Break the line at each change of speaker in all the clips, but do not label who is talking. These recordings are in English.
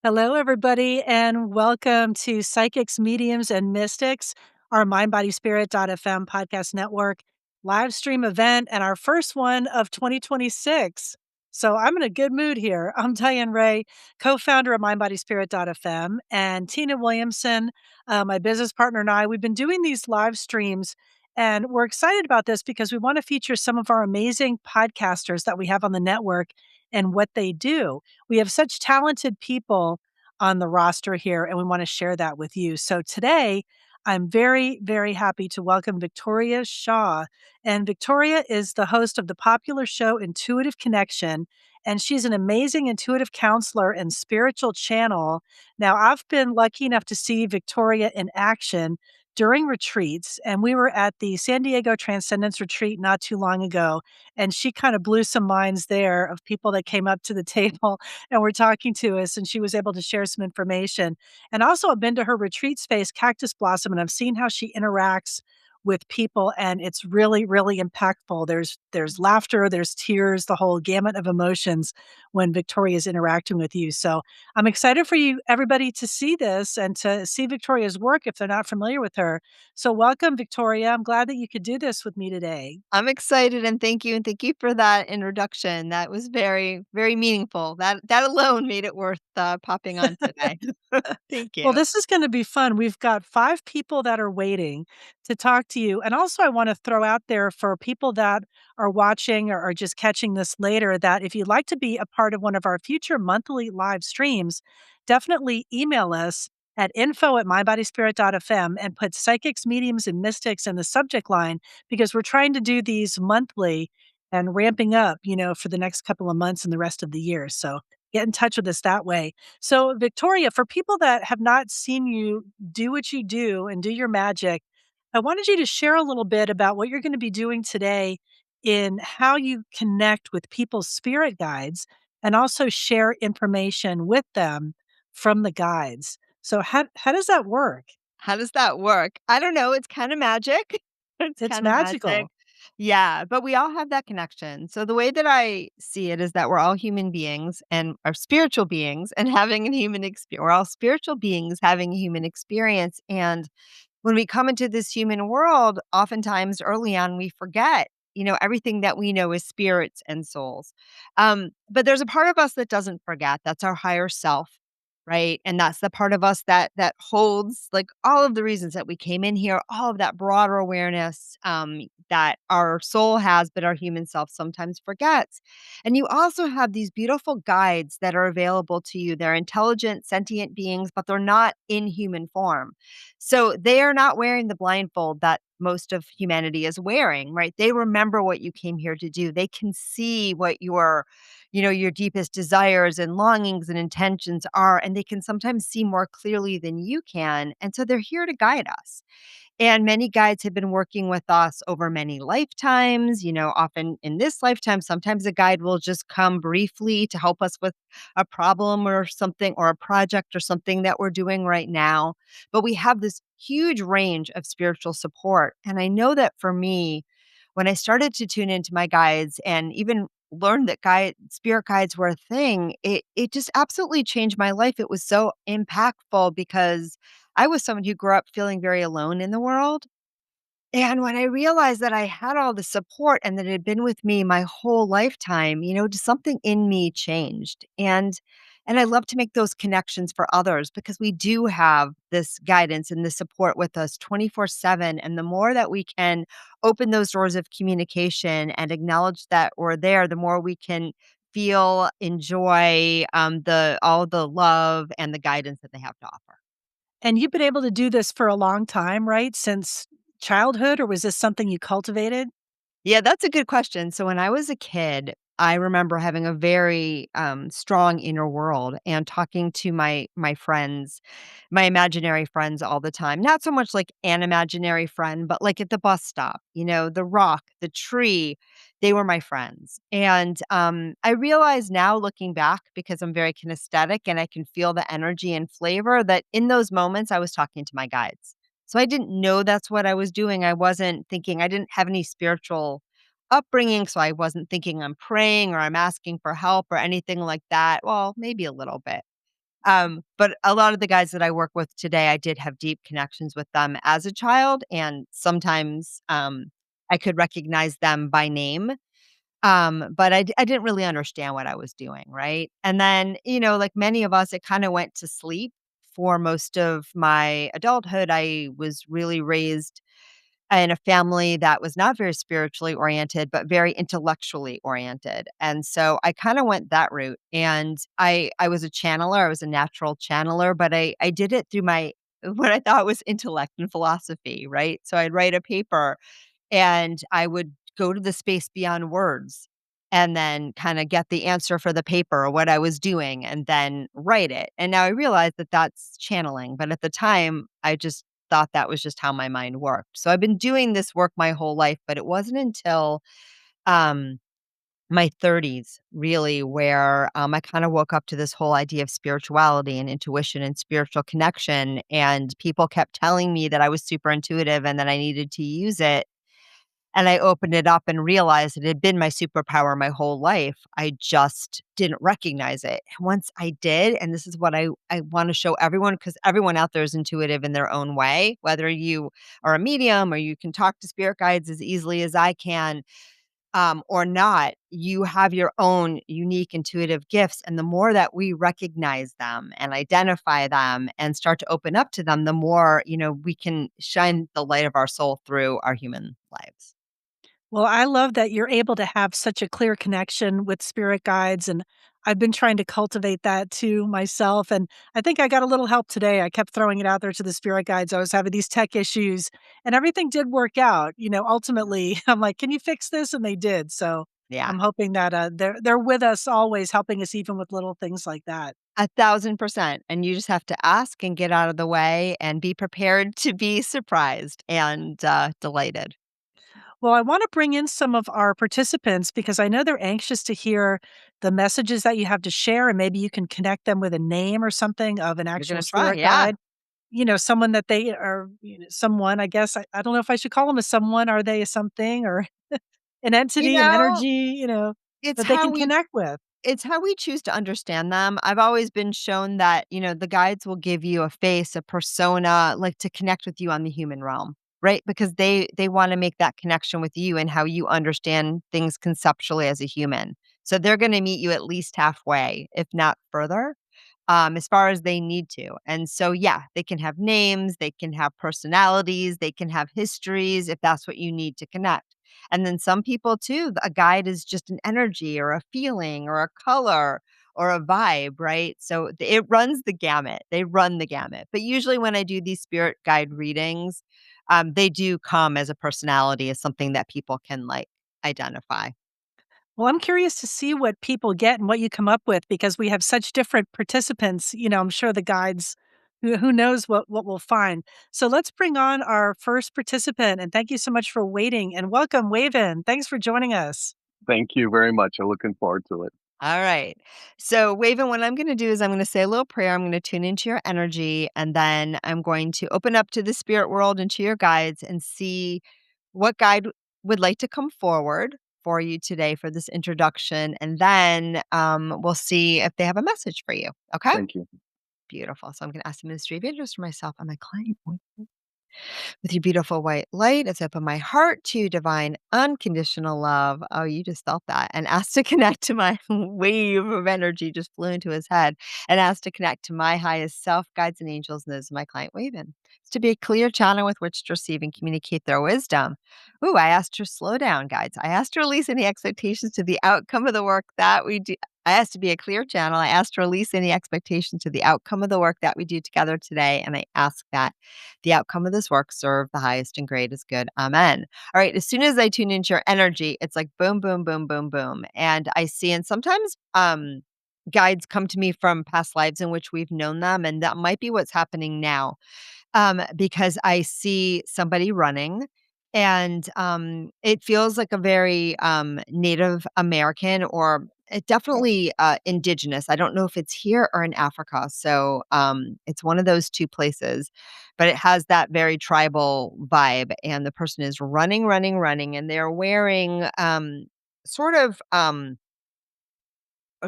Hello, everybody, and welcome to Psychics, Mediums, and Mystics, our MindBodySpirit.fm podcast network live stream event, and our first one of 2026. So I'm in a good mood here. I'm Diane Ray, co-founder of MindBodySpirit.fm, and Tina Williamson, my business partner, and I. We've been doing these live streams, and we're excited about this because we want to feature some of our amazing podcasters that we have on the network and what they do. We have such talented people on the roster here, and we want to share that with you. So today, I'm very, very happy to welcome Victoria Shaw. And Victoria is the host of the popular show Intuitive Connection, and she's an amazing intuitive counselor and spiritual channel. Now, I've been lucky enough to see Victoria in action during retreats, and we were at the San Diego Transcendence Retreat not too long ago, and she kind of blew some minds there of people that came up to the table and were talking to us, and she was able to share some information. And also, I've been to her retreat space, Cactus Blossom, and I've seen how she interacts with people, and it's really, really impactful. There's laughter, there's tears, the whole gamut of emotions when Victoria is interacting with you. So I'm excited for you, everybody, to see this and to see Victoria's work if they're not familiar with her. So welcome, Victoria. I'm glad that you could do this with me today.
I'm excited and thank you for that introduction. That was very, very meaningful. That alone made it worth popping on today. Thank
Well,
you.
this is gonna be fun. We've got 5 people that are waiting to talk to you, and also I wanna throw out there for people that are watching or are just catching this later, that if you'd like to be a part of one of our future monthly live streams, definitely email us at info@mybodyspirit.fm and put psychics, mediums, and mystics in the subject line, because we're trying to do these monthly and ramping up, for the next couple of months and the rest of the year, so get in touch with us that way. So, Victoria, for people that have not seen you do what you do and do your magic, I wanted you to share a little bit about what you're going to be doing today in how you connect with people's spirit guides and also share information with them from the guides. So, how does that work?
How does that work? I don't know. It's kind of magic. It's
It's
kind of magic.
magical.
Yeah, but we all have that connection. So the way that I see it is that we're all human beings and are spiritual beings and having a human experience. We're all spiritual beings having a human experience. And when we come into this human world, oftentimes early on, we forget, everything that we know is spirits and souls. But there's a part of us that doesn't forget. That's our higher self, right? And that's the part of us that holds like all of the reasons that we came in here, all of that broader awareness that our soul has, but our human self sometimes forgets. And you also have these beautiful guides that are available to you. They're intelligent, sentient beings, but they're not in human form. So they are not wearing the blindfold that most of humanity is wearing, right? They remember what you came here to do. They can see what your deepest desires and longings and intentions are, and they can sometimes see more clearly than you can. And so they're here to guide us. And many guides have been working with us over many lifetimes, often in this lifetime. Sometimes a guide will just come briefly to help us with a problem or something, or a project or something that we're doing right now. But we have this huge range of spiritual support. And I know that for me, when I started to tune into my guides and even learned that spirit guides were a thing, it just absolutely changed my life. It was so impactful because I was someone who grew up feeling very alone in the world. And when I realized that I had all the support and that it had been with me my whole lifetime, just something in me changed. And I love to make those connections for others because we do have this guidance and this support with us 24/7. And the more that we can open those doors of communication and acknowledge that we're there, the more we can feel, enjoy the all the love and the guidance that they have to offer.
And you've been able to do this for a long time, right? Since childhood, or was this something you cultivated?
Yeah, that's a good question. So when I was a kid, I remember having a very strong inner world and talking to my friends, my imaginary friends all the time. Not so much like an imaginary friend, but like at the bus stop, the rock, the tree, they were my friends. And I realize now looking back, because I'm very kinesthetic and I can feel the energy and flavor, that in those moments I was talking to my guides. So I didn't know that's what I was doing. I wasn't thinking, I didn't have any spiritual upbringing. So I wasn't thinking I'm praying or I'm asking for help or anything like that. Well, maybe a little bit. But a lot of the guys that I work with today, I did have deep connections with them as a child, and sometimes I could recognize them by name. But I didn't really understand what I was doing, right? And then, like many of us, it kind of went to sleep for most of my adulthood. I was really raised in a family that was not very spiritually oriented, but very intellectually oriented. And so I kind of went that route. And I was a channeler, I was a natural channeler, but I did it through my what I thought was intellect and philosophy, right? So I'd write a paper and I would go to the space beyond words and then kinda get the answer for the paper or what I was doing and then write it. And now I realize that that's channeling, but at the time, I just thought that was just how my mind worked. So I've been doing this work my whole life, but it wasn't until, um, my 30s really where, I kinda woke up to this whole idea of spirituality and intuition and spiritual connection, and people kept telling me that I was super intuitive and that I needed to use it, and I opened it up and realized it had been my superpower my whole life. I just didn't recognize it. Once I did, and this is what I wanna show everyone, because everyone out there is intuitive in their own way, whether you are a medium or you can talk to spirit guides as easily as I can, or not, you have your own unique intuitive gifts. And the more that we recognize them and identify them and start to open up to them, the more, we can shine the light of our soul through our human lives.
Well, I love that you're able to have such a clear connection with spirit guides, and I've been trying to cultivate that too myself, and I think I got a little help today. I kept throwing it out there to the spirit guides. I was having these tech issues, and everything did work out. Ultimately, I'm like, "Can you fix this?" And they did. So
Yeah.
I'm hoping that they're with us always, helping us even with little things like that.
1,000%, and you just have to ask and get out of the way and be prepared to be surprised and, delighted.
Well, I want to bring in some of our participants because I know they're anxious to hear the messages that you have to share, and maybe you can connect them with a name or something of an
You're
actual
gonna try,
spirit
yeah.
guide. Someone that they are, someone, I guess. I don't know if I should call them a someone. Are they a something or an
You
entity, an
know,
energy,
it's
that they
how
can
we
connect with?
it's how we choose to understand them. I've always been shown that, the guides will give you a face, a persona, like, to connect with you on the human realm, right? Because they wanna make that connection with you and how you understand things conceptually as a human. So they're gonna meet you at least halfway, if not further, as far as they need to. And so, yeah, they can have names, they can have personalities, they can have histories if that's what you need to connect. And then some people too, a guide is just an energy or a feeling or a color or a vibe, right? So it runs the gamut. They run the gamut. But usually when I do these spirit guide readings, they do come as a personality, as something that people can like identify.
Well, I'm curious to see what people get and what you come up with because we have such different participants. I'm sure the guides, who knows what we'll find. So let's bring on our first participant. And thank you so much for waiting and welcome, Waven. Thanks for joining us.
Thank you very much. I'm looking forward to it.
All right. So, Waven, what I'm going to do is I'm going to say a little prayer. I'm going to tune into your energy, and then I'm going to open up to the spirit world and to your guides and see what guide would like to come forward for you today for this introduction. And then we'll see if they have a message for you. Okay.
Thank you.
Beautiful. So, I'm going to ask the Ministry of Angels for myself and my client. With your beautiful white light, as I open my heart to divine unconditional love. Oh, you just felt that. And asked to connect to my wave of energy just flew into his head. And asked to connect to my highest self, guides, and angels. And this is my client, Waven. It's to be a clear channel with which to receive and communicate their wisdom. Ooh, I asked her slow down, guides. I asked to release any expectations to the outcome of the work that we do. I asked to be a clear channel. I asked to release any expectations to the outcome of the work that we do together today. And I ask that the outcome of this work serve the highest and greatest good. Amen. All right. As soon as I tune into your energy, it's like boom, boom, boom, boom, boom. And I see, and sometimes guides come to me from past lives in which we've known them. And that might be what's happening now, because I see somebody running. And it feels like a very Native American or definitely indigenous. I don't know if it's here or in Africa. So it's one of those two places, but it has that very tribal vibe. And the person is running, running, running, and they're wearing sort of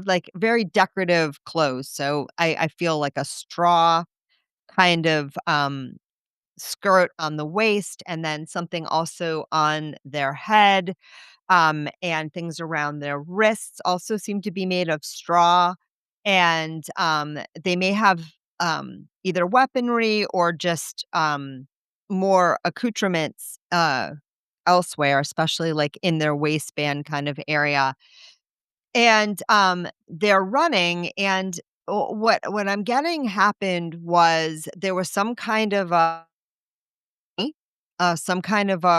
like very decorative clothes. So I feel like a straw kind of skirt on the waist, and then something also on their head, and things around their wrists also seem to be made of straw. And they may have either weaponry or just more accoutrements elsewhere, especially like in their waistband kind of area. And they're running, and what I'm getting happened was there was some kind of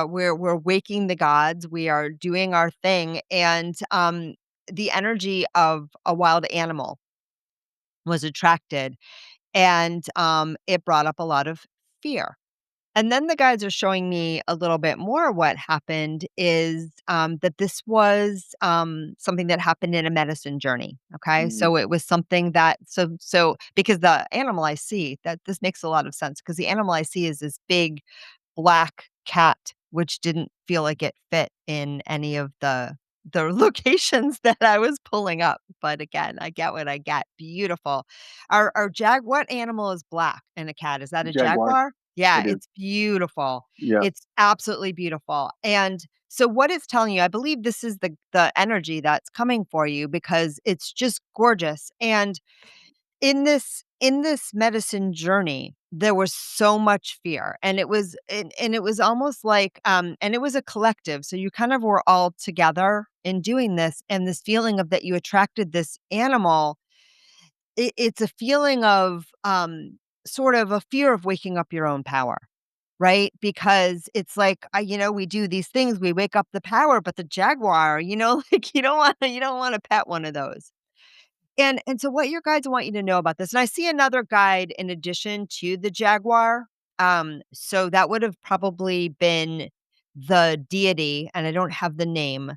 we're waking the gods, we are doing our thing, and the energy of a wild animal was attracted, and it brought up a lot of fear. And then the guides are showing me a little bit more. What happened is that this was something that happened in a medicine journey. Okay,
Mm,
so it was something that because the animal I see, that this makes a lot of sense, because the animal I see is this big black cat, which didn't feel like it fit in any of the locations that I was pulling up. But again, I get what I get. Beautiful. What animal is black in a cat? Is that a
Jaguar,
jaguar? Yeah,
it is.
it's beautiful.
Yeah.
It's absolutely beautiful. And so what it's telling you, I believe this is the energy that's coming for you, because it's just gorgeous. And in this medicine journey, there was so much fear, and it was almost like, and it was a collective, so you kind of were all together in doing this, and this feeling of that you attracted this animal, it's a feeling of, sort of a fear of waking up your own power, right? Because it's like, we do these things, we wake up the power, but the jaguar, like, you don't wanna pet one of those. And so what your guides want you to know about this, and I see another guide in addition to the jaguar. So that would have probably been the deity, and I don't have the name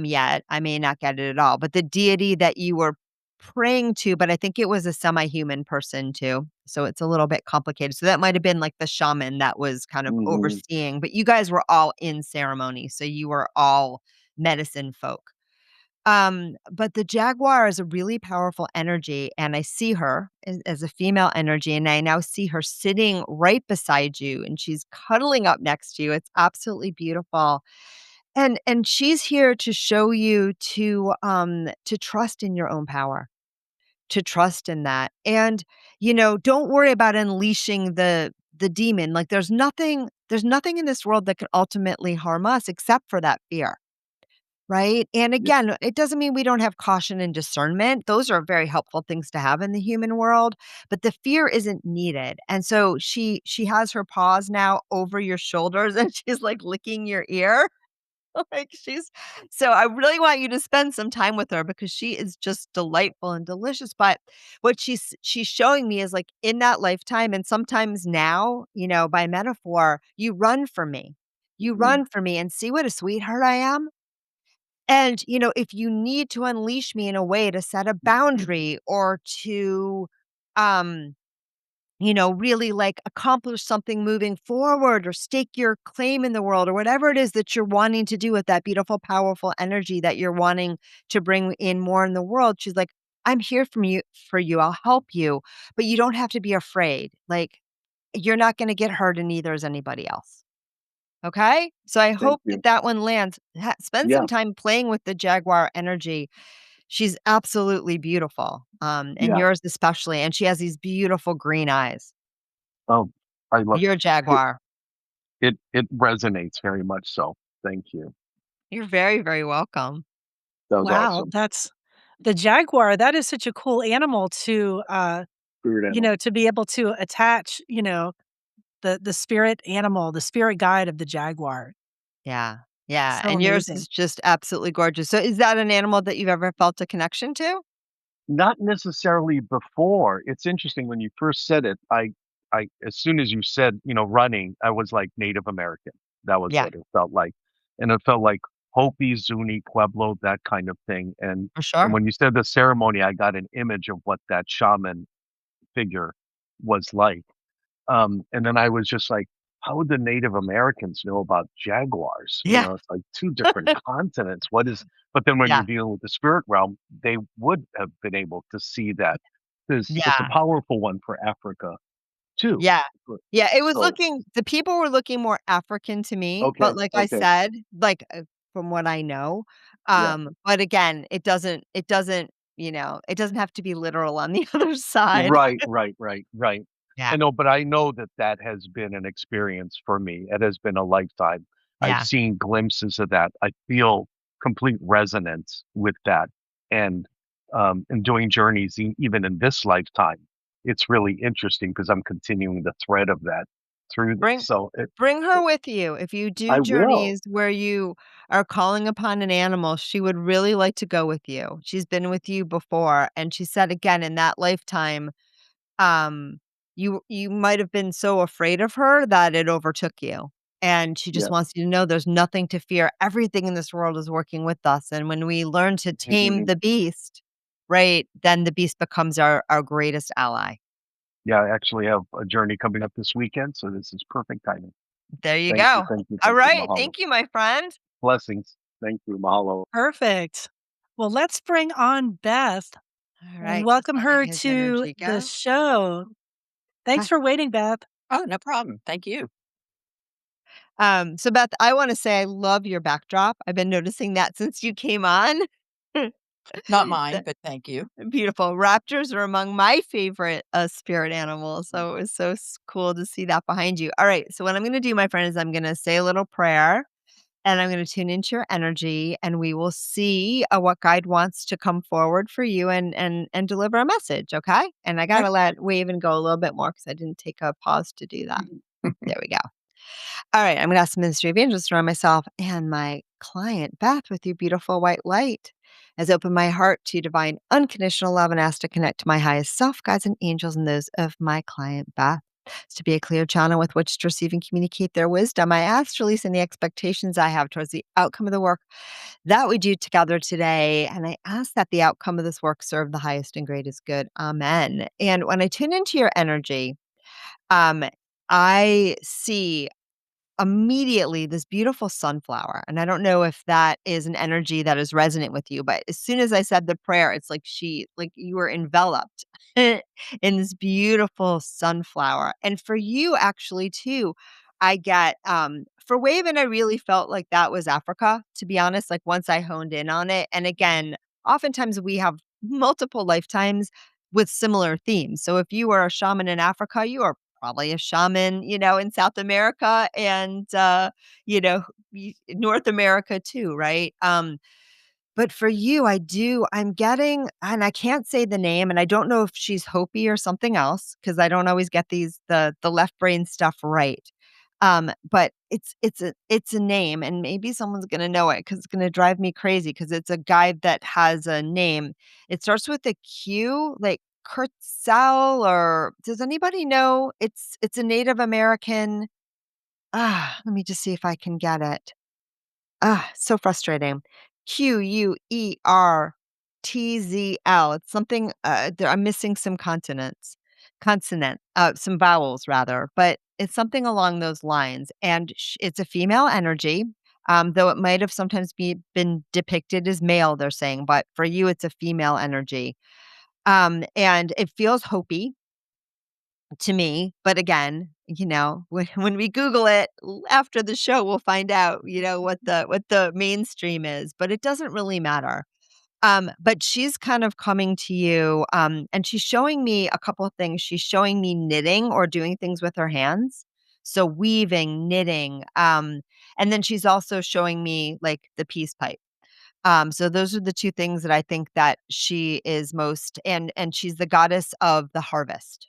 yet. I may not get it at all, but the deity that you were praying to, but I think it was a semi-human person too. So it's a little bit complicated. So that might have been like the shaman that was kind of
Mhm.
overseeing, but you guys were all in ceremony. So you were all medicine folk. But the jaguar is a really powerful energy, and I see her as a female energy, and I now see her sitting right beside you, and she's cuddling up next to you. It's absolutely beautiful. And she's here to show you to trust in your own power, to trust in that. And don't worry about unleashing the demon. Like there's nothing in this world that could ultimately harm us except for that fear. Right? And
Yeah.
again, it doesn't mean we don't have caution and discernment. Those are very helpful things to have in the human world, but the fear isn't needed. And so she has her paws now over your shoulders, and she's like licking your ear. Like so I really want you to spend some time with her, because she is just delightful and delicious. But what she's showing me is, like, in that lifetime and sometimes now, by metaphor, you run for me. You
Mhm.
run for me and see what a sweetheart I am. And, if you need to unleash me in a way to set a boundary or to, um, really like accomplish something moving forward or stake your claim in the world or whatever it is that you're wanting to do with that beautiful, powerful energy that you're wanting to bring in more in the world. She's like, I'm here for you. I'll help you, but you don't have to be afraid. Like, you're not going to get hurt, and neither is anybody else. Okay? So I
Thank
hope
you.
that that one lands. Spend
Yeah.
some time playing with the jaguar energy. She's absolutely beautiful, and
Yeah.
yours especially, and she has these beautiful green eyes.
Oh, I love
You're a
it.
jaguar.
It resonates very much so. Thank you.
You're very, very welcome.
That was
Wow,
awesome.
that's the jaguar, that is such a cool animal to,
Spirit animal.
to be able to attach, the spirit animal, the spirit guide of the jaguar.
Yeah. Yeah,
So
and yours is
amazing.
just absolutely gorgeous. So is that an animal that you've ever felt a connection to?
Not necessarily before. It's interesting when you first said it, I as soon as you said, running, I was like Native American. That was
Yeah,
what it felt like. And it felt like Hopi, Zuni, Pueblo, that kind of thing.
for
And
sure.
when you said the ceremony, I got an image of what that shaman figure was like. And then I was just like, how would the Native Americans know about jaguars?
Yeah.
It's like two different continents. But then when you're
Yeah.
dealing with the spirit realm, they would have been able to see that. It's a
Yeah.
powerful one for Africa too.
Yeah.
But-
Yeah, it was
So,
looking the people were looking more African to me,
okay,
but like I
okay,
said, like, from what I know,
yeah.
but again, it doesn't have to be literal on the other side.
Right, right, right, right.
Yeah,
I know, but I know that that has been an experience for me. It has been a lifetime. I've
yeah.
seen glimpses of that. I feel complete resonance with that. And doing journeys even in this lifetime, it's really interesting because I'm continuing the thread of that through this.
Bring
So
bring her with you. If you do
I will.
journeys where you are calling upon an animal, she would really like to go with you. She's been with you before, and she said again in that lifetime, um, you might have been so afraid of her that it overtook you. And she just
Yeah.
wants you to know there's nothing to fear. Everything in this world is working with us. And when we learn to tame the beast, right, then the beast becomes our greatest ally.
Yeah, I actually have a journey coming up this weekend, so this is perfect timing.
There you
Thank you,
go.
thank you,
All
thank you.
right.
Mahalo.
Thank you, my friend.
Blessings. Thank you. Mahalo.
Perfect. Well, let's bring on Beth
All
and
right. Just
welcome
letting
her
his
to
energy
the
go.
show. Thanks
Hi.
for waiting, Beth.
Oh, no problem. Thank you.
So Beth, I want to say I love your backdrop. I've been noticing that since you came on.
Not mine,
The
but thank you.
beautiful raptors are among my favorite spirit animals. So it was so cool to see that behind you. All right. So what I'm going to do, my friend, is I'm going to say a little prayer and I'm going to tune into your energy and we will see what guide wants to come forward for you and deliver a message. Okay. And I got
Okay.
to let Wave and go a little bit more because I didn't take a pause to do that. There we go. All right, I'm going to ask the Ministry of Angels to surround myself and my client, Beth, with your beautiful white light. As I open my heart to divine unconditional love and ask to connect to my highest self, guides, and angels, and those of my client, Beth. To be a clear channel with which to receive and communicate their wisdom, I ask to release any expectations I have towards the outcome of the work that we do together today. And I ask that the outcome of this work serve the highest and greatest good. Amen. And when I tune into your energy, um, I see immediately this beautiful sunflower. And I don't know if that is an energy that is resonant with you, but as soon as I said the prayer, it's like you were enveloped in this beautiful sunflower. And for you, actually, too, I get for Wavin, I really felt like that was Africa, to be honest, like once I honed in on it. And again, oftentimes we have multiple lifetimes with similar themes. So if you are a shaman in Africa, you are probably a shaman, in South America and, North America too, right? But for you, I'm getting, and I can't say the name, and I don't know if she's Hopi or something else because I don't always get the left brain stuff right. But it's a name, and maybe someone's gonna know it because it's gonna drive me crazy because it's a guy that has a name. It starts with a Q, like Kurtzel, or does anybody know? It's a Native American. Let me just see if I can get it. So frustrating. Quertzl. It's something, I'm missing some some vowels rather, but it's something along those lines. And it's a female energy, though it might have sometimes been depicted as male, they're saying, but for you, it's a female energy. And it feels Hopi to me. But again, when we Google it after the show, we'll find out, what the mainstream is, but it doesn't really matter. But she's kind of coming to you, and she's showing me a couple of things. She's showing me knitting or doing things with her hands. So weaving, knitting, and then she's also showing me like the peace pipe. So those are the two things that I think that she is most, and she's the goddess of the harvest,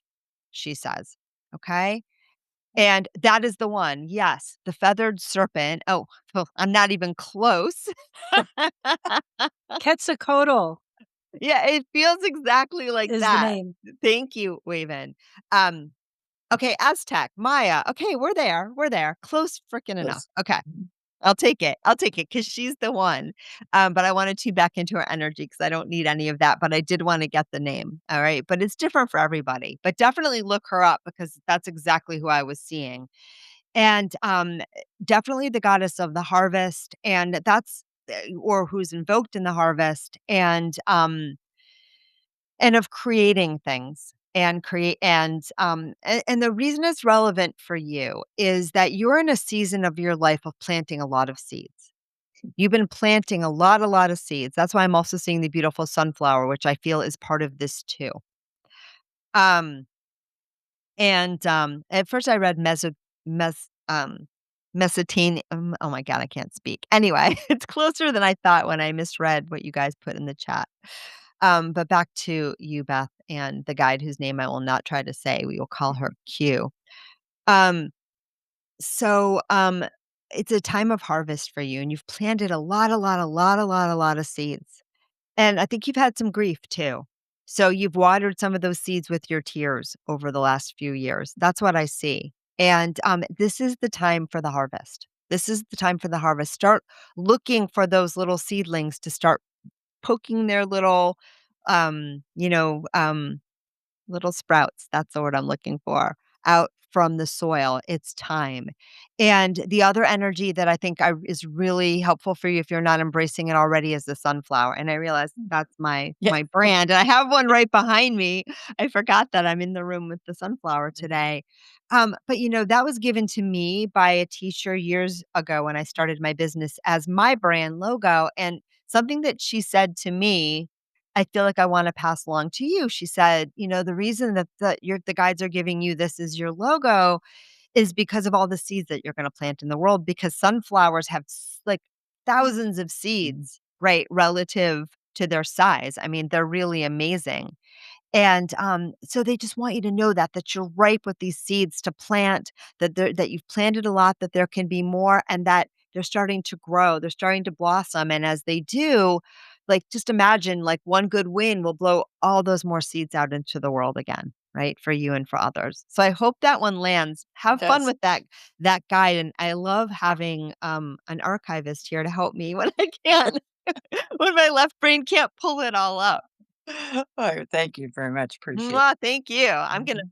she says. Okay. And that is the one. Yes, the feathered serpent. Oh, well, I'm not even close.
Quetzalcoatl
Yeah, it feels exactly like
is the
that.
name.
Thank you, Waven. Um, okay, Aztec, Maya. Okay, we're there. We're there. Close freaking enough.
Yes.
Okay. I'll take it. I'll take it because she's the one. But I wanted to back into her energy because I don't need any of that. But I did want to get the name. All right. But it's different for everybody. But definitely look her up because that's exactly who I was seeing. And definitely the goddess of the harvest, and that's or who's invoked in the harvest, and of creating things and create and the reason it's relevant for you is that you're in a season of your life of planting a lot of seeds. You've been planting a lot of seeds. That's why I'm also seeing the beautiful sunflower, which I feel is part of this too. Um, at first I read mes mesotine oh my god, I can't speak. Anyway, it's closer than I thought when I misread what you guys put in the chat. But back to you, Beth, and the guide whose name I will not try to say. We will call her Q. Um, so it's a time of harvest for you, and you've planted a lot of seeds. And I think you've had some grief too. So you've watered some of those seeds with your tears over the last few years. That's what I see. And this is the time for the harvest. This is the time for the harvest. Start looking for those little seedlings to start poking their little, um, you know, um, little sprouts, that's the word I'm looking for, out from the soil. It's time. And the other energy that I think is really helpful for you if you're not embracing it already is the sunflower. And I realize that's my
Yeah.
my brand. And I have one right behind me. I forgot that I'm in the room with the sunflower today. But that was given to me by a teacher years ago when I started my business as my brand logo. And something that she said to me I feel like I wanna pass along to you. She said, "The reason that the guides are giving you this as your logo is because of all the seeds that you're gonna plant in the world, because sunflowers have like, thousands of seeds, right, relative to their size. I mean, they're really amazing. And, so they just want you to know that you're ripe with these seeds to plant, that you've planted a lot, that there can be more, and that they're starting to grow, they're starting to blossom, and as they do, like, just imagine, like, one good wind will blow all those more seeds out into the world again, right, for you and for others. So I hope that one lands.
It
Have fun
does.
with that guide, and I love having, an archivist here to help me when I can't when my left brain can't pull it all up.
Oh, thank you very much. Appreciate
Mwah, thank you. I'm gonna
Mhm.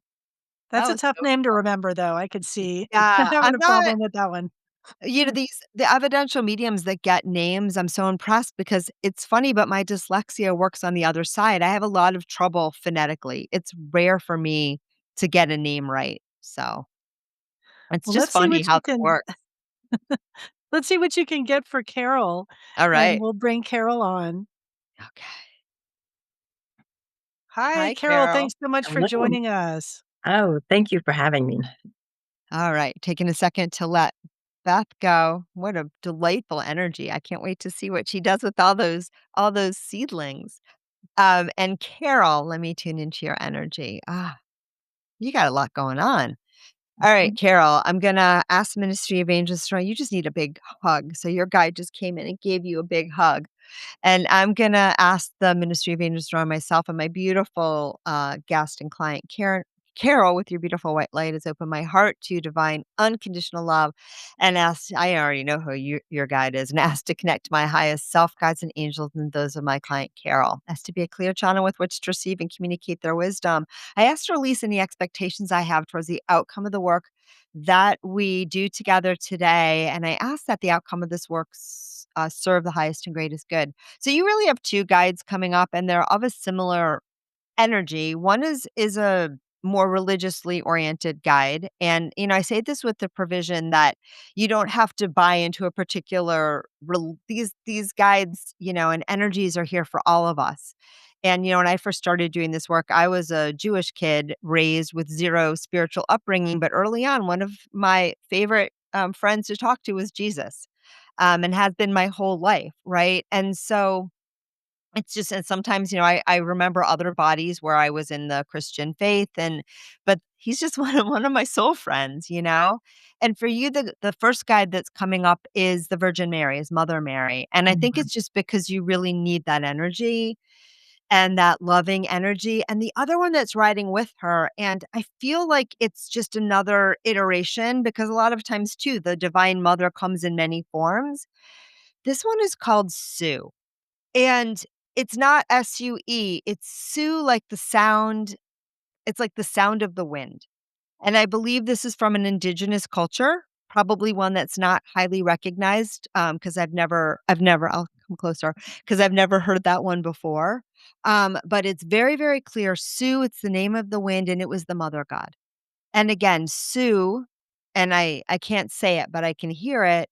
that
That's a
was
tough
so
name to
fun.
remember, though. I could see
Yeah,
having
I'm
a
not
problem with that one.
the evidential mediums that get names, I'm so impressed because it's funny, but my dyslexia works on the other side. I have a lot of trouble phonetically. It's rare for me to get a name right. So, it's
Well,
just
let's see
funny
what
how
you
that
can
works.
let's see what you can get for Carol,
All
and
right.
we'll bring Carol on.
Okay.
Hi,
Hi,
Carol.
Carol.
Thanks so much for
Hello.
joining us.
Oh, thank you for having me.
All right, taking a second to let Beth go. What a delightful energy. I can't wait to see what she does with all those seedlings. And Carol, let me tune into your energy. You got a lot going on. All right,
Mhm.
Carol, I'm gonna ask Ministry of Angels Destroy. You just need a big hug. So your guide just came in and gave you a big hug. And I'm gonna ask the Ministry of Angels Destroy myself and my beautiful guest and client, Carol, with your beautiful white light, has opened my heart to divine unconditional love and asked, I already know who your guide is, and asked to connect to my highest self, guides, and angels, and those of my client, Carol, as to be a clear channel with which to receive and communicate their wisdom. I asked to release any expectations I have towards the outcome of the work that we do together today. And I ask that the outcome of this work serve the highest and greatest good. So you really have two guides coming up, and they're of a similar energy. One is a more religiously oriented guide. And, I say this with the provision that you don't have to buy into a particular these guides, and energies are here for all of us. And, when I first started doing this work, I was a Jewish kid raised with zero spiritual upbringing. But early on, one of my favorite friends to talk to was Jesus, and has been my whole life. Right. And so, it's just and sometimes, I remember other bodies where I was in the Christian faith but he's just one of my soul friends. And for you, the first guide that's coming up is the Virgin Mary, is Mother Mary. And I think
Mhm.
it's just because you really need that energy and that loving energy. And the other one that's riding with her, and I feel like it's just another iteration because a lot of times too, the Divine Mother comes in many forms. This one is called Sue. And it's not SUE, it's Sue like the sound it's like the sound of the wind. And I believe this is from an indigenous culture, probably one that's not highly recognized, because I'll come closer, because I've never heard that one before. But it's very, very clear. Su, it's the name of the wind, and it was the mother god. And again, Su, and I can't say it, but I can hear it,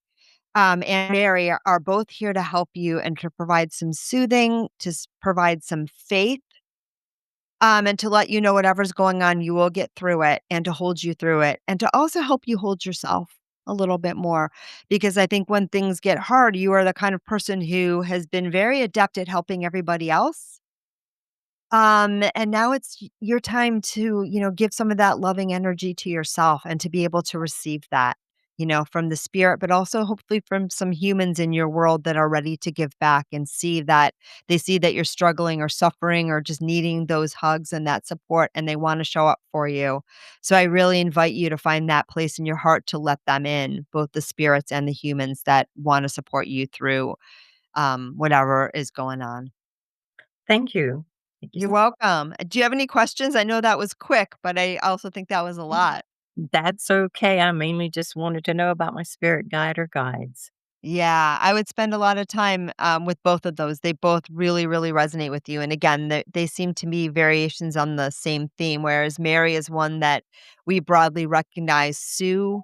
and Mary are both here to help you and to provide some soothing, to provide some faith, and to let you know whatever's going on, you will get through it, and to hold you through it, and to also help you hold yourself a little bit more. Because I think when things get hard, you are the kind of person who has been very adept at helping everybody else. And now it's your time to, give some of that loving energy to yourself and to be able to receive that, from the spirit, but also hopefully from some humans in your world that are ready to give back and see that they see that you're struggling or suffering or just needing those hugs and that support, and they want to show up for you. So I really invite you to find that place in your heart to let them in, both the spirits and the humans that want to support you through whatever is going on.
Thank you. Thank you
You're welcome. Do you have any questions? I know that was quick, but I also think that was a lot.
That's okay. I mainly just wanted to know about my spirit guide or guides.
Yeah, I would spend a lot of time with both of those. They both really, really resonate with you. And again, they seem to be variations on the same theme, whereas Mary is one that we broadly recognize. Sue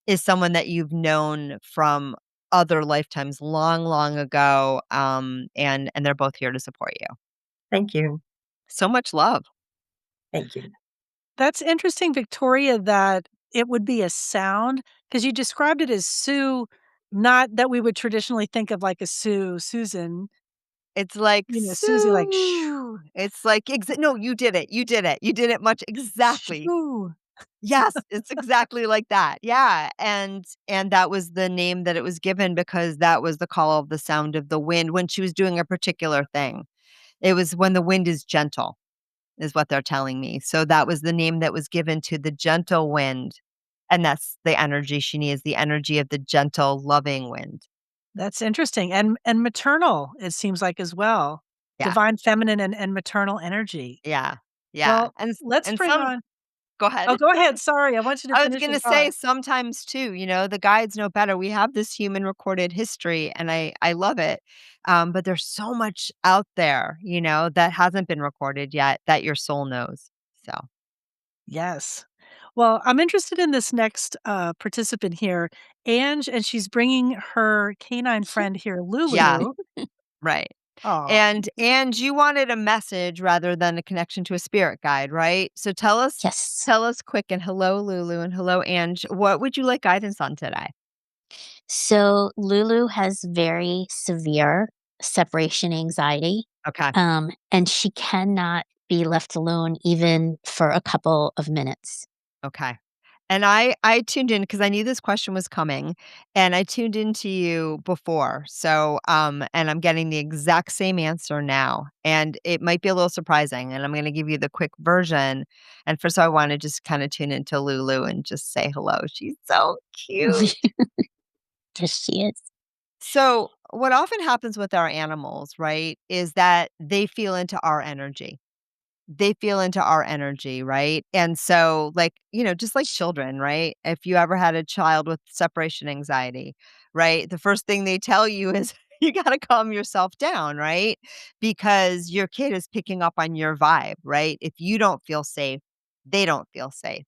is someone that you've known from other lifetimes long, long ago. And they're both here to support you.
Thank you.
So much love.
Thank you.
That's interesting, Victoria, that it would be a sound because you described it as Sue, not that we would traditionally think of like a Susan,
It's like,
Susie like
"Sue." It's like, no, you did it. You did it. You did it much exactly.
shoo.
Yes, it's exactly like that. Yeah, and that was the name that it was given because that was the call of the sound of the wind when she was doing a particular thing. It was when the wind is gentle, is what they're telling me. So that was the name that was given to the gentle wind, and that's the energy she needs, the energy of the gentle, loving wind.
That's interesting, and maternal, it seems like as well.
Yeah,
Divine feminine and maternal energy.
yeah, yeah,
Well, let's
and
bring
some
on
go ahead.
Oh, go ahead, sorry, I want you to
I was
finish your
gonna say
thought.
sometimes too, the guides know better. We have this human recorded history and I love it. But there's so much out there, that hasn't been recorded yet that your soul knows. So
Yes. Well, I'm interested in this next, participant here, Ange, and she's bringing her canine friend here,
yeah,
Lulu.
right.
Oh,
And you wanted a message rather than a connection to a spirit guide, right? So
Yes.
tell us quick, and hello Lulu and hello Ange. What would you like guidance on today?
So Lulu has very severe separation anxiety,
Okay.
and she cannot be left alone even for a couple of minutes.
Okay. And I tuned in because I knew this question was coming, and I tuned into you before. So, and I'm getting the exact same answer now, and it might be a little surprising, and I'm gonna give you the quick version. And first, I wanna just kinda tune into Lulu and just say hello. She's so cute.
Yes, she is.
So, what often happens with our animals, right, is that they feel into our energy. They feel into our energy, right? And so, like, just like children, right? If you ever had a child with separation anxiety, right? The first thing they tell you is you got to calm yourself down, right? Because your kid is picking up on your vibe, right? If you don't feel safe, they don't feel safe.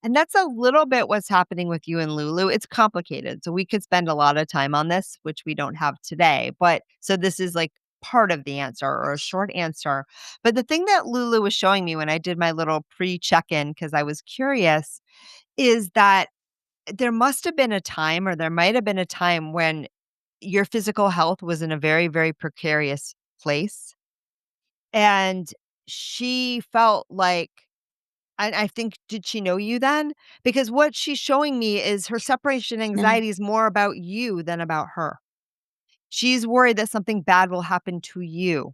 And that's a little bit what's happening with you and Lulu. It's complicated. So we could spend a lot of time on this, which we don't have today. But so this is like part of the answer or a short answer. But the thing that Lulu was showing me when I did my little pre check in, because I was curious, is that there must have been a time or there might have been a time when your physical health was in a very, very precarious place. And she felt like, I think did she know you then? Because what she's showing me is her separation
No.
anxiety is more about you than about her. She's worried that something bad will happen to you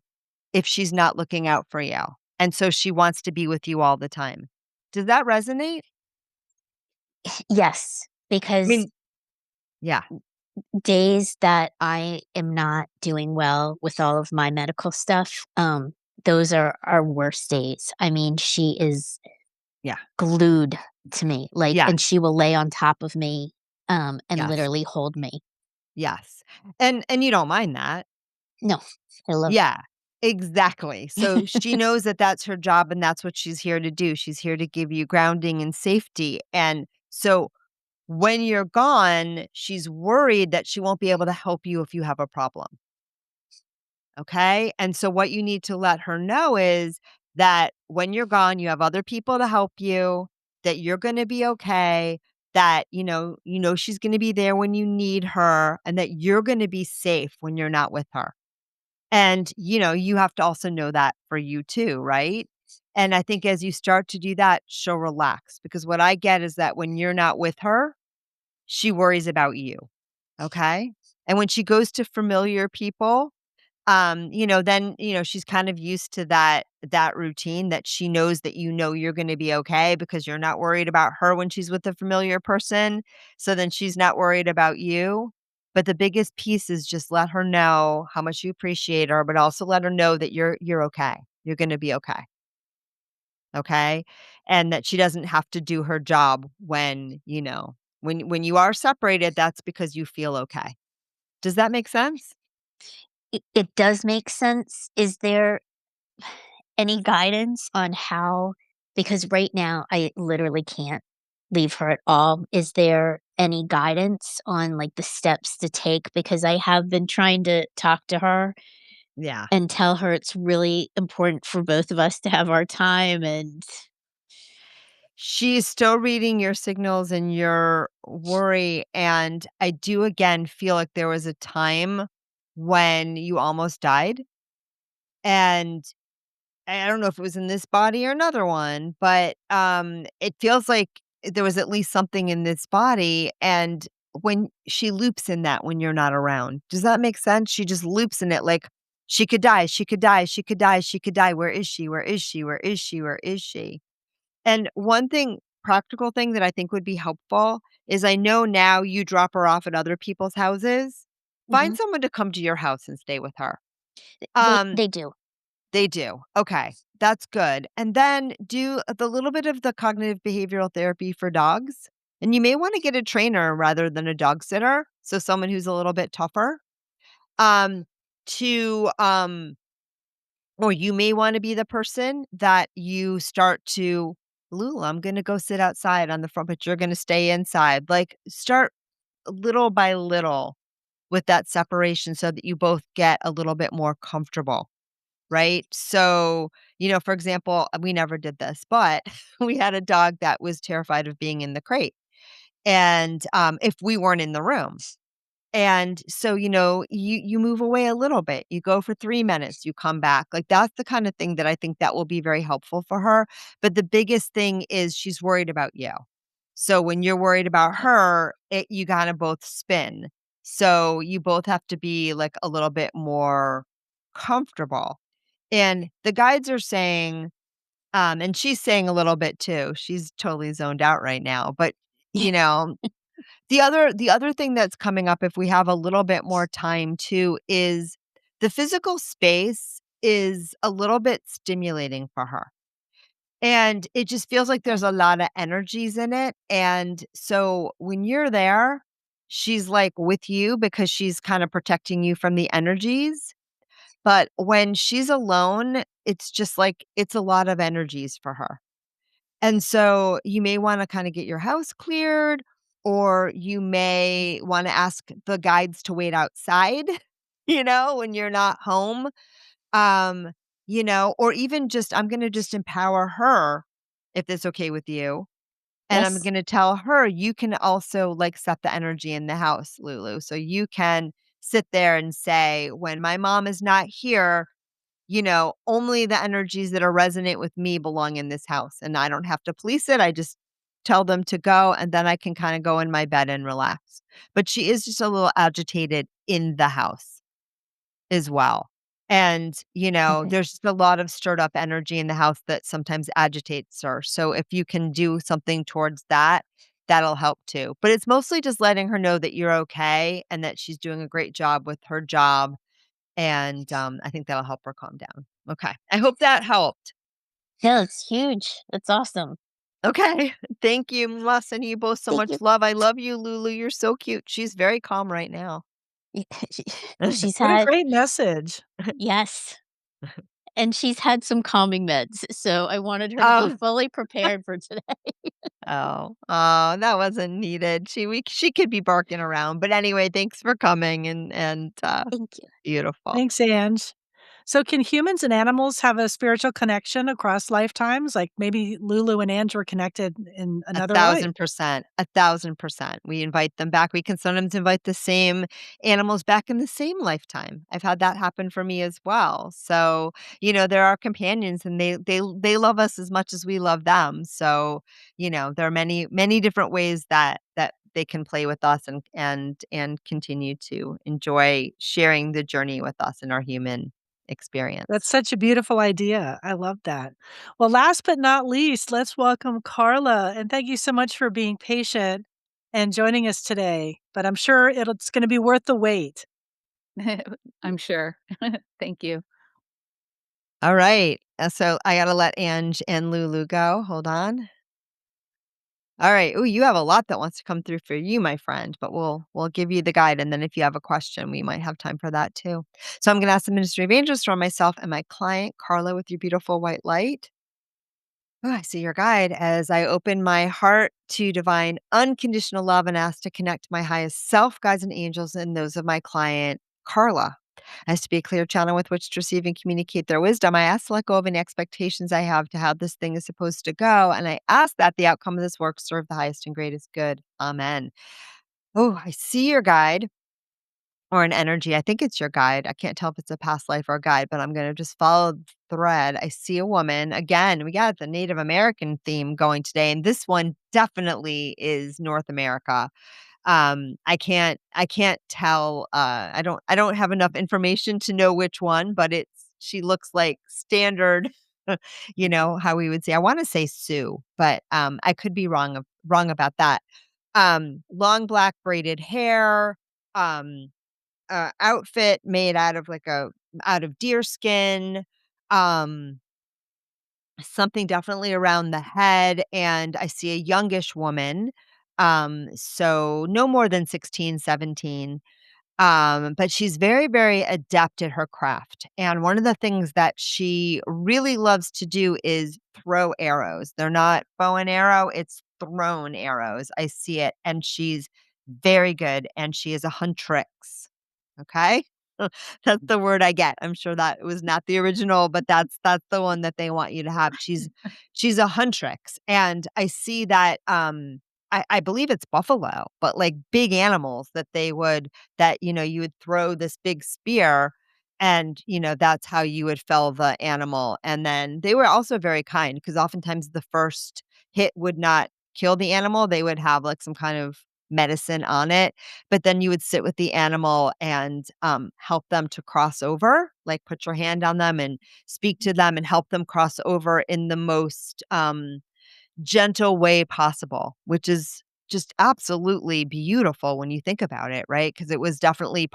if she's not looking out for you, and so she wants to be with you all the time. Does that resonate?
Yes,
I
because
mean, yeah,
days that I am not doing well with all of my medical stuff, those are our worst days. I mean, she is
yeah,
glued to me, like,
yeah,
and she will lay on top of me, and
Yes.
literally hold me.
Yes. And you don't mind that.
No, I love
Yeah, exactly. So she knows that that's her job and that's what she's here to do. She's here to give you grounding and safety. And so when you're gone, she's worried that she won't be able to help you if you have a problem. Okay. And so what you need to let her know is that when you're gone, you have other people to help you, that you're going to be okay, that she's going to be there when you need her, and that you're going to be safe when you're not with her. And, you have to also know that for you too, right? And I think as you start to do that, she'll relax, because what I get is that when you're not with her, she worries about you. Okay. And when she goes to familiar people, then, she's kind of used to that routine, that she knows that you're going to be okay because you're not worried about her when she's with a familiar person. So then she's not worried about you. But the biggest piece is just let her know how much you appreciate her, but also let her know that you're okay. You're going to be okay. Okay? And that she doesn't have to do her job when you are separated, that's because you feel okay. Does that make sense?
it does make sense. Is there any guidance on how, because right now I literally can't leave her at all. Is there any guidance on, like, the steps to take? Because I have been trying to talk to her
Yeah.
and tell her it's really important for both of us to have our time, and
She's still reading your signals and your worry, and I do again feel like there was a time when you almost died, and I don't know if it was in this body or another one, but, it feels like there was at least something in this body, and when she loops in that when you're not around. Does that make sense? She just loops in it like, she could die, she could die, she could die, she could die. Where is she? Where is she? Where is she? Where is she? And one thing practical thing that I think would be helpful is, I know now you drop her off at other people's houses. Find
mhm,
someone to come to your house and stay with her.
they
Um,
they do.
they do. Okay, that's good. And then do the little bit of the cognitive behavioral therapy for dogs. And you may want to get a trainer rather than a dog sitter, so someone who's a little bit tougher. Um, to Or you may wanna be the person that you start to, "Lulu, I'm gonna go sit outside on the front, but you're gonna stay inside." Like, start little by little with that separation so that you both get a little bit more comfortable, right? So, for example, we never did this, but we had a dog that was terrified of being in the crate, and, if we weren't in the room. And so, you move away a little bit. You go for 3 minutes, you come back. Like, that's the kind of thing that I think that will be very helpful for her. But the biggest thing is she's worried about you. So when you're worried about her, you kinda both spin. So you both have to be, like, a little bit more comfortable. And the guides are saying, and she's saying a little bit too. She's totally zoned out right now, but, you know the other thing that's coming up, if we have a little bit more time too, is the physical space is a little bit stimulating for her. And it just feels like there's a lot of energies in it. And so when you're there, she's like with you because she's kind of protecting you from the energies. But when she's alone, it's just like it's a lot of energies for her. And so you may wanna kinda get your house cleared, or you may wanna ask the guides to wait outside, when you're not home, um, or even just, I'm gonna just empower her, if that's okay with you, and I'm
Yes.
gonna tell her, "You can also, like, set the energy in the house, Lulu." So you can sit there and say, "When my mom is not here, only the energies that are resonant with me belong in this house, and I don't have to police it. I just tell them to go, and then I can kind of go in my bed and relax." But she is just a little agitated in the house as well. And,
Okay.
there's just a lot of stirred up energy in the house that sometimes agitates her. So if you can do something towards that, that'll help too. But it's mostly just letting her know that you're okay and that she's doing a great job with her job, and, I think that'll help her calm down. Okay. I hope that helped.
No, it's huge. It's awesome.
Okay. Thank you. Mwah. Sending you both so
Thank you.
much love. I love you, Lulu. You're so cute. She's very calm right now.
Y she she's
What a
had
great message.
yes, and she's had some calming meds, so I wanted her to be
Oh,
fully prepared for today.
oh, that wasn't needed. She could be barking around, but anyway, thanks for coming and
Thank you.
beautiful.
Thanks, Ange. So, can humans and animals have a spiritual connection across lifetimes? Like maybe Lulu and Ange were connected in another life.
1,000%, 1,000%. We invite them back. We can sometimes invite the same animals back in the same lifetime. I've had that happen for me as well. So, they're our companions and they love us as much as we love them. So, there are many, many different ways that they can play with us and continue to enjoy sharing the journey with us in our human
That's
experience.
such a beautiful idea. I love that. Well, last but not least, let's welcome Carla. And thank you so much for being patient and joining us today. But I'm sure it's going to be worth the wait.
I'm sure. Thank you.
All right. So I got to let Ange and Lulu go. Hold on. All right. Oh, you have a lot that wants to come through for you, my friend, but we'll give you the guide. And then if you have a question, we might have time for that too. So I'm going to ask the Ministry of Angels for myself and my client, Carla, with your beautiful white light. Oh, I see your guide as I open my heart to divine unconditional love and ask to connect my highest self, guides, and angels, and those of my client, Carla. As to be a clear channel with which to receive and communicate their wisdom, I ask to let go of any expectations I have to how this thing is supposed to go. And I ask that the outcome of this work serve the highest and greatest good. Amen. Oh, I see your guide or an energy. I think it's your guide. I can't tell if it's a past life or a guide, but I'm going to just follow the thread. I see a woman. Again, we got the Native American theme going today, and this one definitely is North America. I can't tell, I don't have enough information to know which one, but she looks like standard, how we would say. I wanna say Sioux, but, I could be wrong about that. Long black braided hair, um, outfit made out of deer skin, um something definitely around the head, and I see a youngish woman, so no more than 16, 17. But she's very, very adept at her craft, and one of the things that she really loves to do is throw arrows. They're not bow and arrow, it's thrown arrows. I see it, and she's very good, and she is a huntrix, okay? That's the word I get. I'm sure that was not the original, but that's the one that they want you to have. She's a huntrix, and I see that, I believe it's buffalo, but, like, big animals that you would throw this big spear and, that's how you would fell the animal, and then they were also very kind because oftentimes the first hit would not kill the animal, they would have, like, some kind of medicine on it, but then you would sit with the animal and, help them to cross over, like, put your hand on them and speak to them and help them cross over in the most, gentle way possible, which is just absolutely beautiful when you think about it, right? Because it was definitely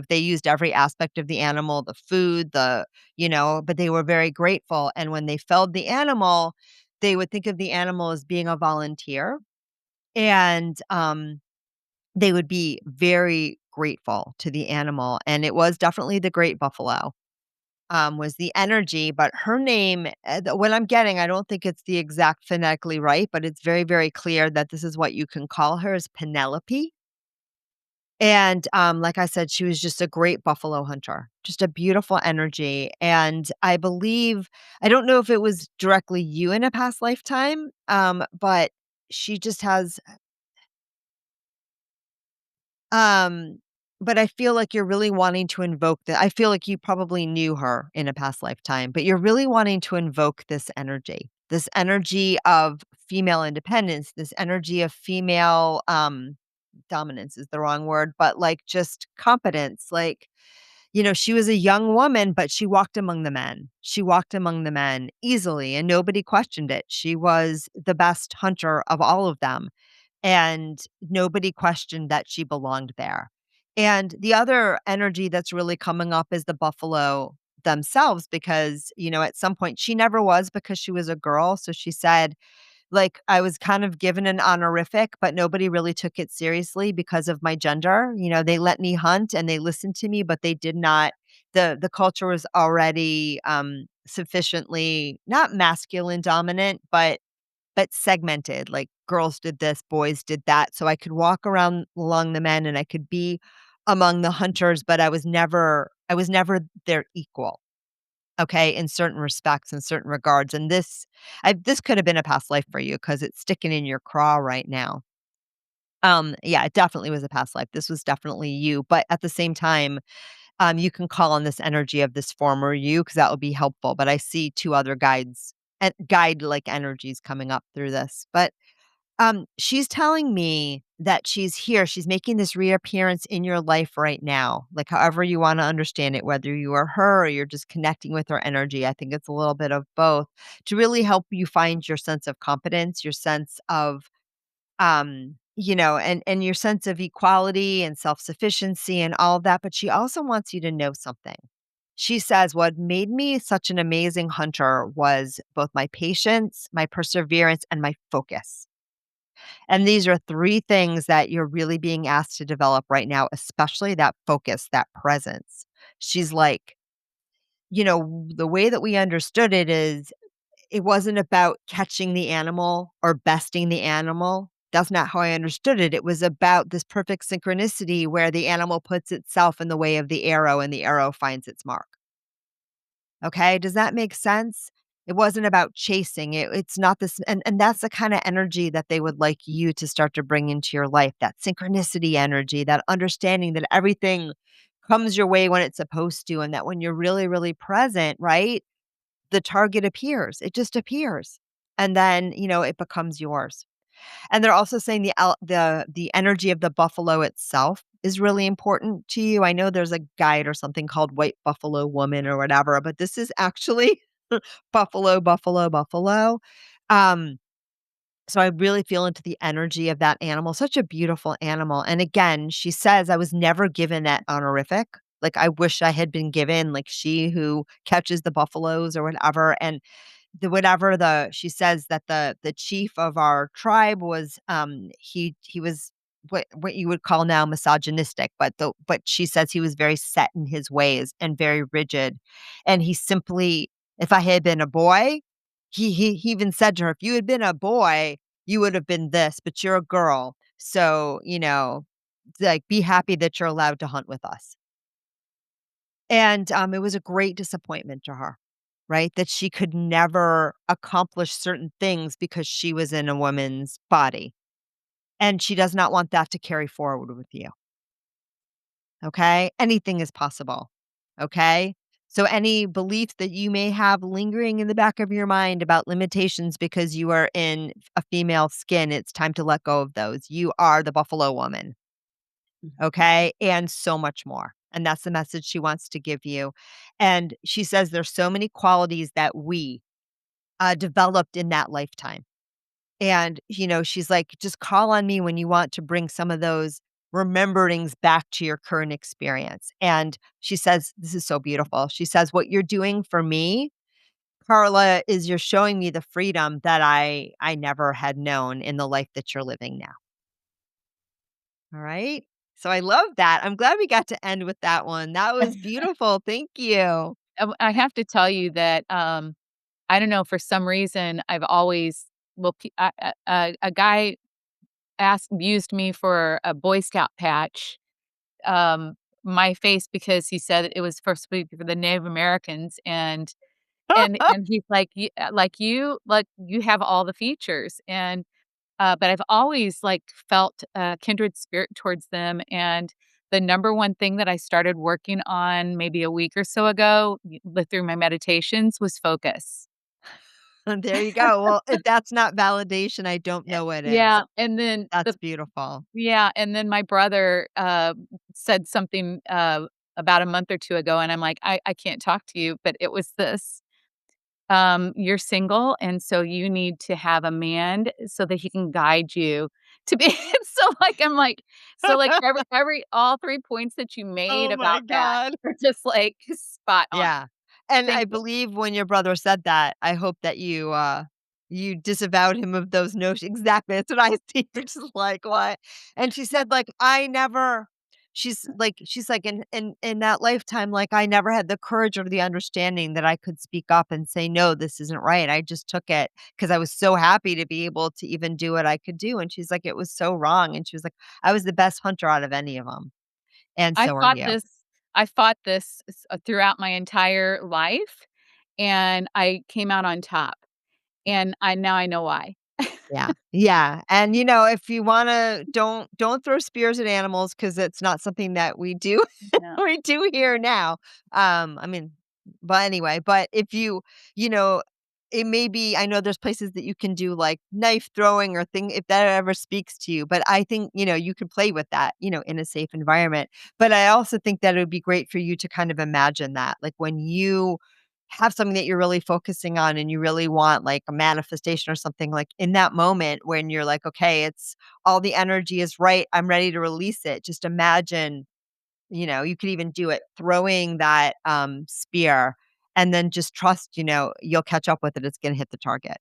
they used every aspect of the animal, the food, but they were very grateful. And when they felled the animal, they would think of the animal as being a volunteer. And they would be very grateful to the animal. And it was definitely the great buffalo was the energy, but her name, what I'm getting, I don't think it's the exact phonetically right, but it's very, very clear that this is what you can call her is Penelope. And like I said, she was just a great buffalo hunter, just a beautiful energy. And I don't know if it was directly you in a past lifetime, but she just has Um, but I feel like you're really wanting to invoke I feel like you probably knew her in a past lifetime, but you're really wanting to invoke this energy of female independence, this energy of female, dominance is the wrong word, but like just competence. Like, she was a young woman, but she walked among the men. She walked among the men easily and nobody questioned it. She was the best hunter of all of them and nobody questioned that she belonged there. And the other energy that's really coming up is the buffalo themselves because, at some point she never was because she was a girl. So she said Like, I was kind of given an honorific, but nobody really took it seriously because of my gender. They let me hunt and they listened to me, but they did not the culture was already, sufficiently not masculine dominant, but segmented, like, girls did this, boys did that, so I could walk around along the men and I could be among the hunters, but I was never their equal, okay, in certain respects, in certain regards, and this could have been a past life for you because it's sticking in your craw right now. Yeah, it definitely was a past life. This was definitely you, but at the same time, you can call on this energy of this former you because that would be helpful, but I see 2 other guides and guide-like energies coming up through this, but she's telling me that she's here. She's making this reappearance in your life right now, like however you want to understand it, whether you are her or you're just connecting with her energy. I think it's a little bit of both to really help you find your sense of competence, your sense of, and your sense of equality and self sufficiency and all of that. But she also wants you to know something. She says, what made me such an amazing hunter was both my patience, my perseverance, and my focus. And these are 3 things that you're really being asked to develop right now, especially that focus, that presence. She's like, the way that we understood it is it wasn't about catching the animal or besting the animal. That's not how I understood it. It was about this perfect synchronicity where the animal puts itself in the way of the arrow and the arrow finds its mark. Okay, does that make sense? It wasn't about chasing it. It's not this, and that's the kind of energy that they would like you to start to bring into your life. That synchronicity energy, that understanding that everything comes your way when it's supposed to, and that when you're really, really present, right, the target appears. It just appears, and then it becomes yours. And they're also saying the energy of the buffalo itself is really important to you. I know there's a guide or something called White Buffalo Woman or whatever, but this is actually buffalo, buffalo, buffalo. Um, so I really feel into the energy of that animal. Such a beautiful animal. And again, she says, I was never given that honorific. Like I wish I had been given like she who catches the buffaloes or whatever. And she says that the chief of our tribe was he was what you would call now misogynistic, but she says he was very set in his ways and very rigid, and he simply, if I had been a boy, he even said to her, if you had been a boy you would have been this, but you're a girl, so like be happy that you're allowed to hunt with us. And it was a great disappointment to her, right? That she could never accomplish certain things because she was in a woman's body. And she does not want that to carry forward with you. Okay. Anything is possible. Okay. So, any belief that you may have lingering in the back of your mind about limitations because you are in a female skin, it's time to let go of those. You are the buffalo woman. Okay. And so much more. And that's the message she wants to give you. And she says there's so many qualities that we developed in that lifetime. And, she's like, just call on me when you want to bring some of those rememberings back to your current experience. And she says, this is so beautiful. She says, what you're doing for me, Carla, is you're showing me the freedom that I never had known in the life that you're living now. All right. So I love that. I'm glad we got to end with that one. That was beautiful. Thank you.
I have to tell you that, I don't know, for some reason, I've always well, a guy used me for a Boy Scout patch, um, my face because he said it was supposed to be for the Native Americans, and he's like, like, you have all the features," and, but I've always, like, felt a kindred spirit towards them, and the number one thing that I started working on maybe a week or so ago, through my meditations, was focus.
There you go. Well, if that's not validation, I don't know what is.
Yeah, and then
That's beautiful.
my brother, said something, about a month or 2 ago, and I'm like, "I can't talk to you," but it was this, "You're single, and so you need to have a man so that he can guide you to be." I'm like every all 3 points that you made
Oh my
about that
god.
are just, like, spot on.
Yeah. And I
Thank you.
believe when your brother said that, I hope that you you disavowed him of those notions. Exactly. That's what I see. It's just like, what? And she said, like, I never she's like, in that lifetime, like, I never had the courage or the understanding that I could speak up and say, no, this isn't right. I just took it because I was so happy to be able to even do what I could do. And she's like, it was so wrong. And she was like, I was the best hunter out of any of them. And
I
so are
fought
you.
this I fought this throughout my entire life, and I came out on top, and I now I know why.
Yeah. Yeah, and, if you wanna don't throw spears at animals because it's not something that we do
No.
we do here now. I mean, but anyway, but if you know, it may be I know there's places that you can do, like, knife throwing or thing if that ever speaks to you, but I think, you can play with that, in a safe environment. But I also think that it would be great for you to kind of imagine that, like, when you have something that you're really focusing on and you really want like a manifestation or something like in that moment when you're like, okay, it's all the energy is right. I'm ready to release it. Just imagine, you could even do it throwing that spear and then just trust, you'll catch up with it. It's going to hit the target.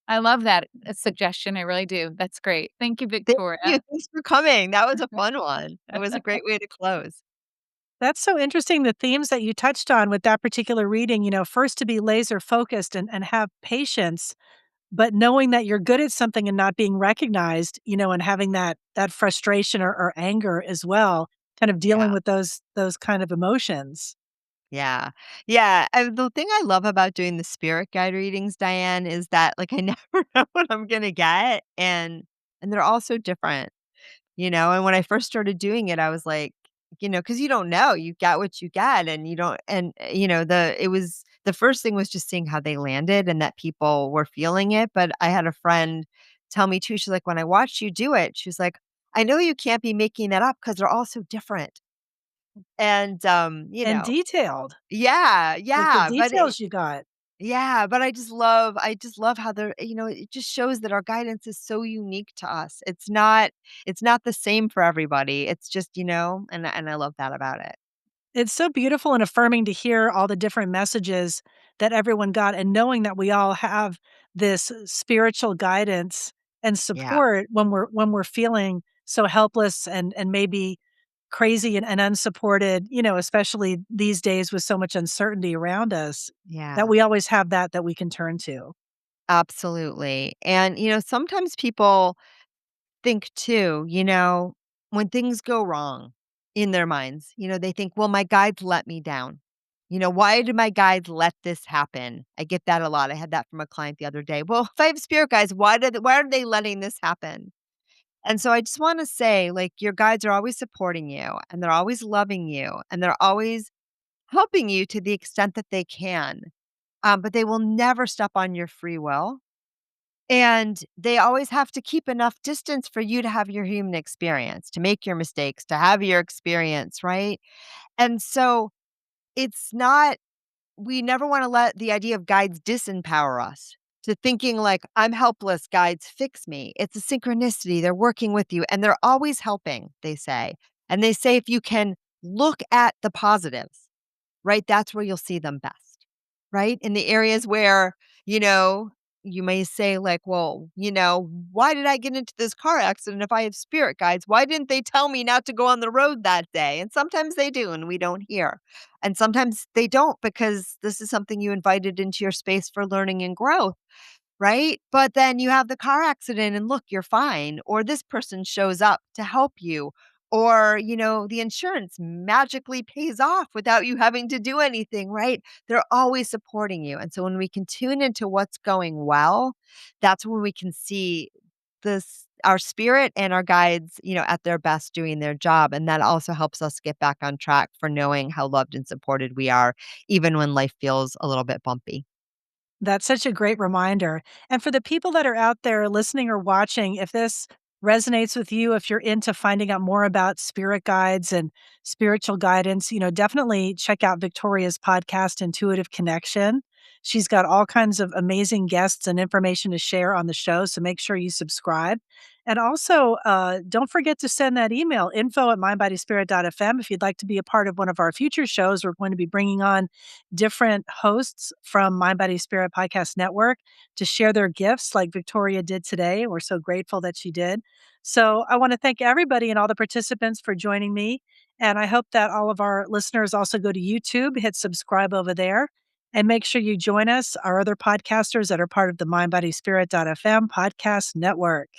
I love that suggestion, I really do. That's great. Thank you,
Thank
Victoria.
you. Thanks for coming. That was a fun one. It was a great way to close.
That's so interesting, the themes that you touched on with that particular reading, first to be laser focused and have patience, but knowing that you're good at something and not being recognized, and having that frustration or anger as well, kind of dealing
Yeah.
with those kind of emotions.
Yeah. Yeah, and the thing I love about doing the spirit guide readings, Diane, is that, like, I never know what I'm gonna get, and they're all so different, and when I first started doing it, I was like, because you don't know, you get what you get, and you don't and, the first thing was just seeing how they landed and that people were feeling it, but I had a friend tell me too, she's like, "When I watched you do it," she's like, "I know you can't be making that up because 'cause they're all so different." And,
And detailed,
yeah,
like the
yeah, but it
details you got.
yeah, but I just love how they're it just shows that our guidance is so unique to us. It's not the same for everybody. It's just, and I love that about it.
It's so beautiful and affirming to hear all the different messages that everyone got and knowing that we all have this spiritual guidance and
Yeah,
support when we're feeling so helpless and maybe crazy and unsupported, especially these days with so much uncertainty around us, that
yeah,
we always have that we can turn to.
absolutely. And, sometimes people think too, when things go wrong in their minds, they think, well, my guides let me down. Why did my guides let this happen? I get that a lot. I had that from a client the other day. Well, if I have spirit guides, why are they letting this happen? And so I just want to say, like, your guides are always supporting you and they're always loving you and they're always helping you to the extent that they can. But they will never step on your free will. And they always have to keep enough distance for you to have your human experience, to make your mistakes, to have your experience, right? And so it's not, we never want to let the idea of guides disempower us to thinking like, I'm helpless, guides fix me. It's a synchronicity. They're working with you and they're always helping, they say. And they say if you can look at the positives, right, that's where you'll see them best, right? In the areas where, you know, you may say, like, well, why did I get into this car accident if I have spirit guides? Why didn't they tell me not to go on the road that day? And sometimes they do, and we don't hear. And sometimes they don't because this is something you invited into your space for learning and growth. Right? But then you have the car accident and look, you're fine. Or this person shows up to help you. Or, the insurance magically pays off without you having to do anything, right? They're always supporting you. And so when we can tune into what's going well, that's when we can see this our spirit and our guides, at their best doing their job. And that also helps us get back on track for knowing how loved and supported we are, even when life feels a little bit bumpy.
That's such a great reminder. And for the people that are out there listening or watching, if this resonates with you, if you're into finding out more about spirit guides and spiritual guidance, definitely check out Victoria's podcast, Intuitive Connection. She's got all kinds of amazing guests and information to share on the show, so make sure you subscribe. And also, don't forget to send that email, info@mindbodyspirit.fm, if you'd like to be a part of one of our future shows. We're going to be bringing on different hosts from Mind Body Spirit Podcast Network to share their gifts like Victoria did today. We're so grateful that she did. So I want to thank everybody and all the participants for joining me. And I hope that all of our listeners also go to YouTube, hit subscribe over there, and make sure you join us, our other podcasters that are part of the mindbodyspirit.fm podcast network.